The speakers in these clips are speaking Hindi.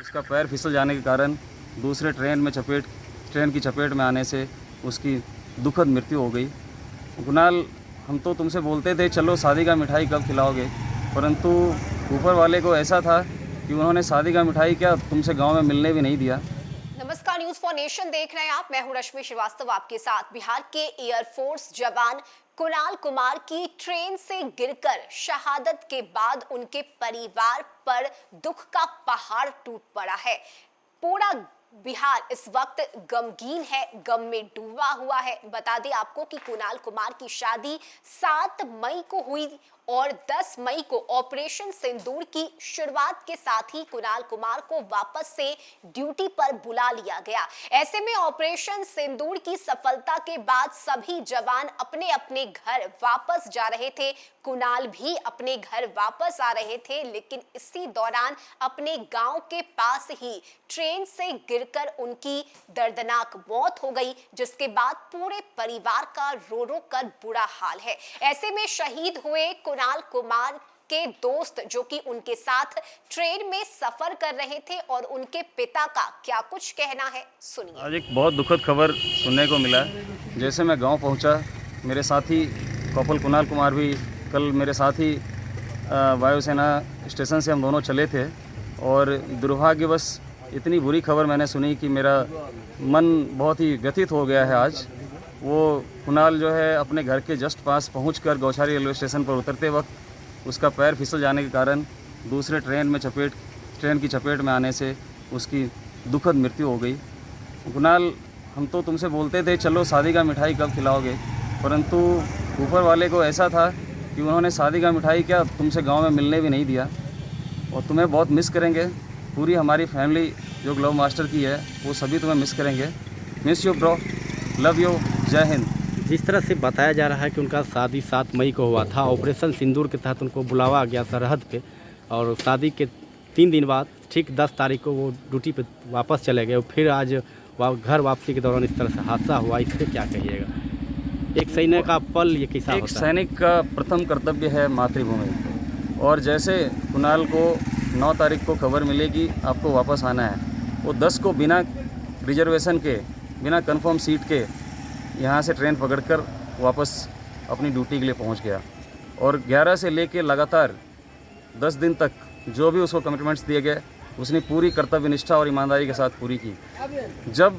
उसका पैर फिसल जाने के कारण दूसरे ट्रेन की चपेट में आने से उसकी दुखद मृत्यु हो गई। कुणाल, हम तो तुमसे बोलते थे चलो शादी का मिठाई कब खिलाओगे, परंतु ऊपर वाले को ऐसा था कि उन्होंने शादी का मिठाई क्या तुमसे गांव में मिलने भी नहीं दिया। नमस्कार, न्यूज फॉर नेशन देख रहे हैं आप। मैं हूं रश्मि श्रीवास्तव आपके साथ। बिहार के एयरफोर्स जवान कुणाल कुमार की ट्रेन से गिरकर शहादत के बाद उनके परिवार पर दुख का पहाड़ टूट पड़ा है। पूरा बिहार इस वक्त गमगीन है, गम में डूबा हुआ है। बता दें आपको कि कुणाल कुमार की शादी 7 मई को हुई और 10 मई को ऑपरेशन सिंदूर की शुरुआत के साथ ही कुणाल कुमार को वापस से ड्यूटी पर बुला लिया गया। ऐसे में ऑपरेशन सिंदूर की सफलता के बाद सभी जवान अपने अपने घर वापस जा रहे थे। कुणाल भी अपने घर वापस आ रहे थे, लेकिन इसी दौरान अपने गांव के पास ही ट्रेन से गिरकर उनकी दर्दनाक मौत हो गई, जिसके बाद पूरे परिवार का रो रो कर बुरा हाल है। ऐसे में शहीद हुए कुणाल कुमार के दोस्त जो कि उनके साथ ट्रेन में सफर कर रहे थे और उनके पिता का क्या कुछ कहना है, सुनिए। आज एक बहुत दुखद खबर सुनने को मिला। जैसे मैं गांव पहुंचा, मेरे साथी कॉर्पोरल कुणाल कुमार भी कल मेरे साथ ही वायुसेना स्टेशन से हम दोनों चले थे, और दुर्भाग्यवश इतनी बुरी खबर मैंने सुनी कि मेरा मन बहुत ही व्यथित हो गया है आज। वो कुणाल जो है अपने घर के जस्ट पास पहुंचकर गौछारी रेलवे स्टेशन पर उतरते वक्त उसका पैर फिसल जाने के कारण दूसरे ट्रेन की चपेट में आने से उसकी दुखद मृत्यु हो गई। कुणाल, हम तो तुमसे बोलते थे चलो शादी का मिठाई कब खिलाओगे, परंतु ऊपर वाले को ऐसा था कि उन्होंने शादी का मिठाई क्या तुमसे गांव में मिलने भी नहीं दिया, और तुम्हें बहुत मिस करेंगे। पूरी हमारी फैमिली जो ग्लोब मास्टर की है वो सभी तुम्हें मिस करेंगे। Miss you bro, love you, जय हिंद। जिस तरह से बताया जा रहा है कि उनका शादी 7 मई को हुआ था, ऑपरेशन सिंदूर के तहत उनको बुलावा गया सरहद पे, और शादी के 3 दिन बाद ठीक 10 तारीख को वो ड्यूटी पे वापस चले गए। फिर आज घर वापसी के दौरान इस तरह से हादसा हुआ, इस पर क्या कहिएगा? एक सैनिक का पल ये कैसा होता है? एक सैनिक का प्रथम कर्तव्य है मातृभूमि, और जैसे कुणाल को 9 तारीख को खबर मिलेगी आपको वापस आना है, वो 10 को बिना रिजर्वेशन के, बिना कंफर्म सीट के यहाँ से ट्रेन पकड़कर वापस अपनी ड्यूटी के लिए पहुँच गया, और 11 से लेके लगातार 10 दिन तक जो भी उसको कमिटमेंट्स दिए गए उसने पूरी कर्तव्य निष्ठा और ईमानदारी के साथ पूरी की। जब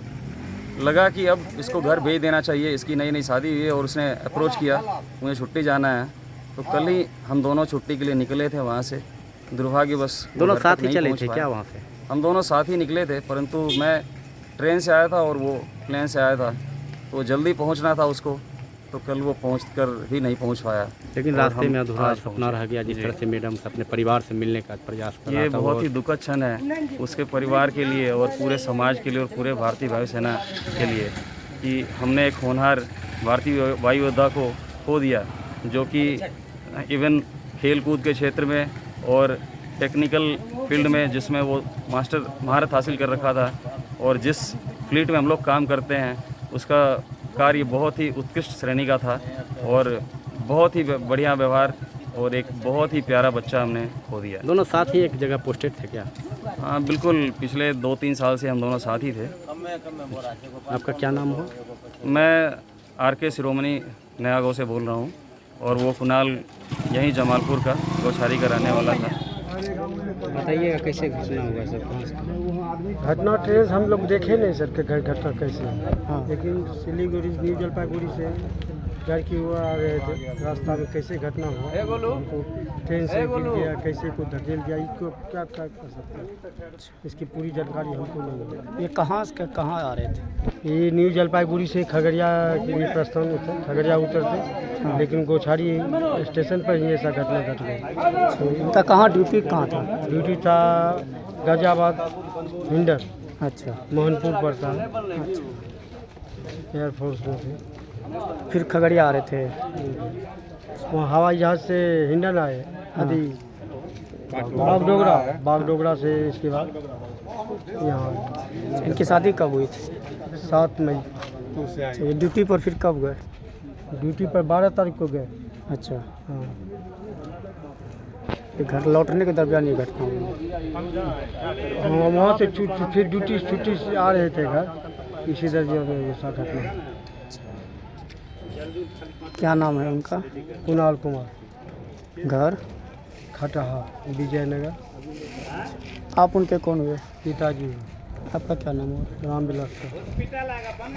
लगा कि अब इसको घर भेज देना चाहिए, इसकी नई शादी हुई है और उसने अप्रोच किया मुझे छुट्टी जाना है, तो कल ही हम दोनों छुट्टी के लिए निकले थे वहाँ से। दुर्भाग्यवश दोनों साथ ही चले थे क्या वहाँ से? हम दोनों साथ ही निकले थे, परंतु मैं ट्रेन से आया था और वो प्लेन से आया था, तो जल्दी पहुँचना था उसको, तो कल वो पहुँचकर भी नहीं पहुँच पाया। लेकिन रास्ते में अधूरा सपना रह गया, जिस तरह से मैडम से अपने परिवार से मिलने का प्रयास कर रहा था। ये बहुत ही दुखद क्षण है उसके परिवार के लिए और पूरे समाज के लिए और पूरे भारतीय वायुसेना के लिए कि हमने एक होनहार भारतीय वायु योद्धा को खो दिया, जो कि इवन खेल कूद के क्षेत्र में और टेक्निकल फील्ड में जिसमें वो मास्टर महारत हासिल कर रखा था, और जिस फ्लीट में हम लोग काम करते हैं उसका कार्य बहुत ही उत्कृष्ट श्रेणी का था, और बहुत ही बढ़िया व्यवहार और एक बहुत ही प्यारा बच्चा हमने खो दिया। दोनों साथ ही एक जगह पोस्टेड थे क्या? हाँ बिल्कुल, पिछले 2-3 साल से हम दोनों साथ ही थे। आपका क्या नाम हो? मैं RK शिरोमणि नया गाँव से बोल रहा हूँ, और वो कुणाल यहीं जमालपुर का गौछारी का रहने वाला था। बताइएगा कैसे घटना हुआ सब? घटना ट्रेन हम लोग देखे नहीं सर के घटना कैसे, लेकिन सिलीगुड़ी न्यू जलपाईगुड़ी से लड़की हुआ आ रहे थे, रास्ता में कैसे घटना हुआ, उनको ट्रेन से गिर गया, कैसे को धकेल दिया, इसको क्या कर सकते हैं, इसकी पूरी जानकारी हमको नहीं है। ये कहाँ से कहाँ आ रहे थे? ये न्यू जलपाईगुड़ी से खगड़िया के लिए प्रस्थान होते, खगड़िया उतरते, लेकिन गौछारी स्टेशन पर ही ऐसा घटना घट गई। उनका कहाँ ड्यूटी कहाँ था? ड्यूटी था गाजियाबाद हिंडर। अच्छा, मोहनपुर पड़ता है। एयरफोर्स में थे, फिर खगड़िया आ रहे थे। वहाँ हवाई जहाज़ से हिंडन आए, आदि बागडोगरा से, इसके बाद यहाँ। इनकी शादी कब हुई थी? 7 मई। ये ड्यूटी पर फिर कब गए? ड्यूटी पर 12 तारीख को गए। अच्छा, हाँ। ये घर लौटने के दरमियान ये घटना हुई। हम वहाँ से फिर छुट्टी से आ रहे थे घर, इसी दर्जे में ऐसा घटना। क्या नाम है उनका? कुणाल कुमार, घर? खटहा, विजयनगर। आप उनके कौन हुए? पिताजी आपका क्या नाम हुआ? रामविलास का।